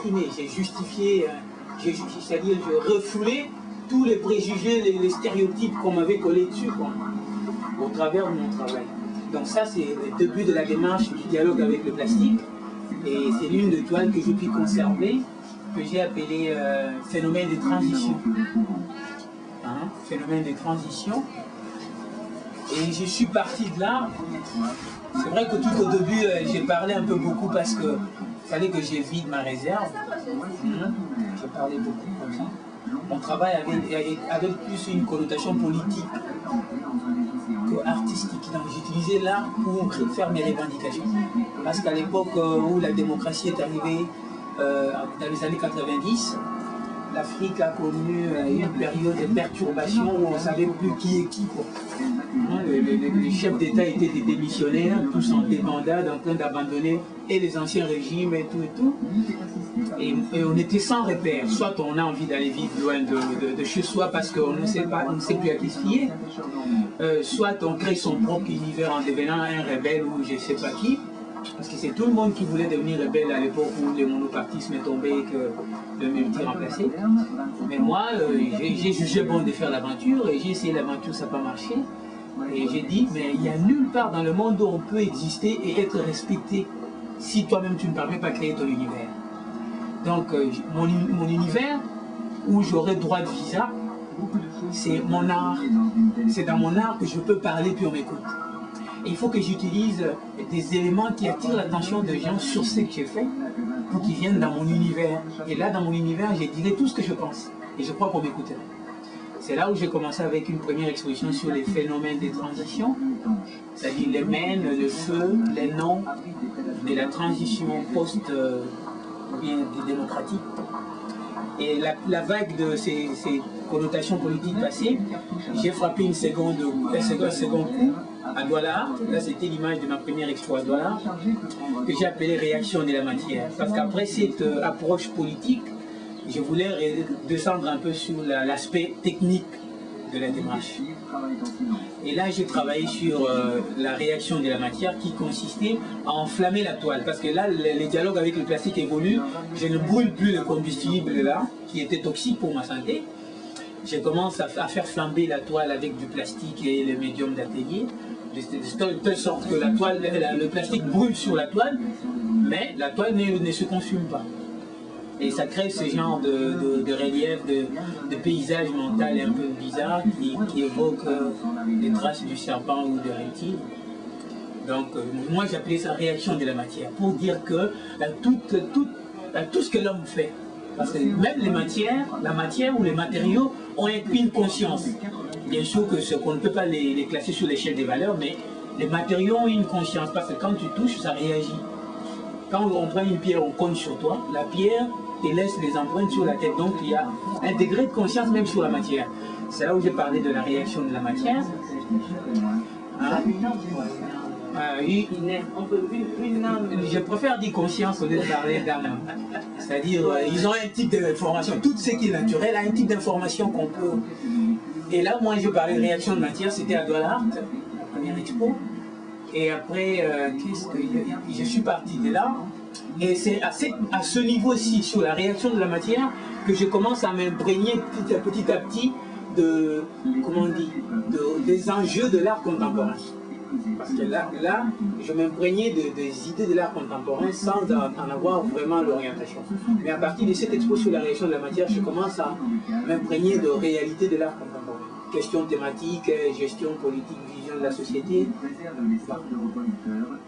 exprimé, j'ai justifié, c'est-à-dire je refoulais tous les préjugés, les stéréotypes qu'on m'avait collés dessus, quoi, au travers de mon travail. Donc ça, c'est le début de la démarche du dialogue avec le plastique. Et c'est l'une des toiles que j'ai pu conserver, que j'ai appelé phénomène de transition. Hein, phénomène de transition. Et je suis parti de là. C'est vrai que tout au début, j'ai parlé un peu beaucoup parce que fallait que j'évite ma réserve. J'ai parlé beaucoup comme ça. Mon travail avait plus une connotation politique que artistique. Donc j'utilisais l'art pour faire mes revendications. Parce qu'à l'époque où la démocratie est arrivée, dans les années 90, l'Afrique a connu une période de perturbation où on ne savait plus qui est qui, quoi. Les chefs d'État étaient des démissionnaires, tous en débandade, en train d'abandonner et les anciens régimes et tout. Et on était sans repère. Soit on a envie d'aller vivre loin de chez soi parce qu'on ne sait pas, on ne sait plus à qui se fier. Soit on crée son propre univers en devenant un rebelle ou je ne sais pas qui. Parce que c'est tout le monde qui voulait devenir rebelle à l'époque où le monopartisme est tombé et que le multi remplacé. Mais moi, j'ai jugé bon de faire l'aventure et j'ai essayé l'aventure, ça n'a pas marché. Et j'ai dit, mais il n'y a nulle part dans le monde où on peut exister et être respecté si toi-même tu ne permets pas de créer ton univers. Donc mon univers où j'aurai droit de visa, c'est mon art. C'est dans mon art que je peux parler puis on m'écoute. Et il faut que j'utilise des éléments qui attirent l'attention des gens sur ce que j'ai fait pour qu'ils viennent dans mon univers. Et là, dans mon univers, je dirai tout ce que je pense. Et je crois qu'on m'écouterait. C'est là où j'ai commencé avec une première exposition sur les phénomènes des transitions, c'est-à-dire les mènes, le feu, les noms de la transition post-démocratique. Et la vague de ces connotations politiques passées, j'ai frappé un second coup à Douala. Là, c'était l'image de ma première expo à Douala, que j'ai appelé réaction de la matière. Parce qu'après cette approche politique, je voulais descendre un peu sur l'aspect technique de la démarche. Et là, j'ai travaillé sur la réaction de la matière qui consistait à enflammer la toile. Parce que là, les dialogues avec le plastique évoluent. Je ne brûle plus le combustible là, qui était toxique pour ma santé. Je commence à faire flamber la toile avec du plastique et le médium d'atelier, de telle sorte que la toile, le plastique brûle sur la toile, mais la toile ne se consume pas. Et ça crée ce genre de relief, de paysage mental un peu bizarre qui évoque des traces du serpent ou de reptile. Donc moi j'appelais ça réaction de la matière, pour dire que tout ce que l'homme fait, parce que même les matières, la matière ou les matériaux ont une conscience. Bien sûr que qu'on ne peut pas les classer sur l'échelle des valeurs, mais les matériaux ont une conscience, parce que quand tu touches, ça réagit. Quand on prend une pierre, on cogne sur toi, la pierre te laisse les empreintes sur la tête. Donc il y a un degré de conscience même sur la matière. C'est là où j'ai parlé de la réaction de la matière. Hein? Je préfère dire conscience au lieu de parler d'âme. C'est-à-dire, ils ont un type d'information. Tout ce qui est naturel a un type d'information qu'on peut. Et là, moi, je parlais de réaction de matière, c'était à Douala, la première expo. Et après, je suis parti de là. Et c'est à ce niveau-ci, sur la réaction de la matière, que je commence à m'imprégner petit à petit des enjeux de l'art contemporain. Parce que là je m'imprégnais des idées de l'art contemporain sans en avoir vraiment l'orientation. Mais à partir de cette expo sur la réaction de la matière, je commence à m'imprégner de réalité de l'art contemporain. Questions thématiques, gestion politique, vision de la société.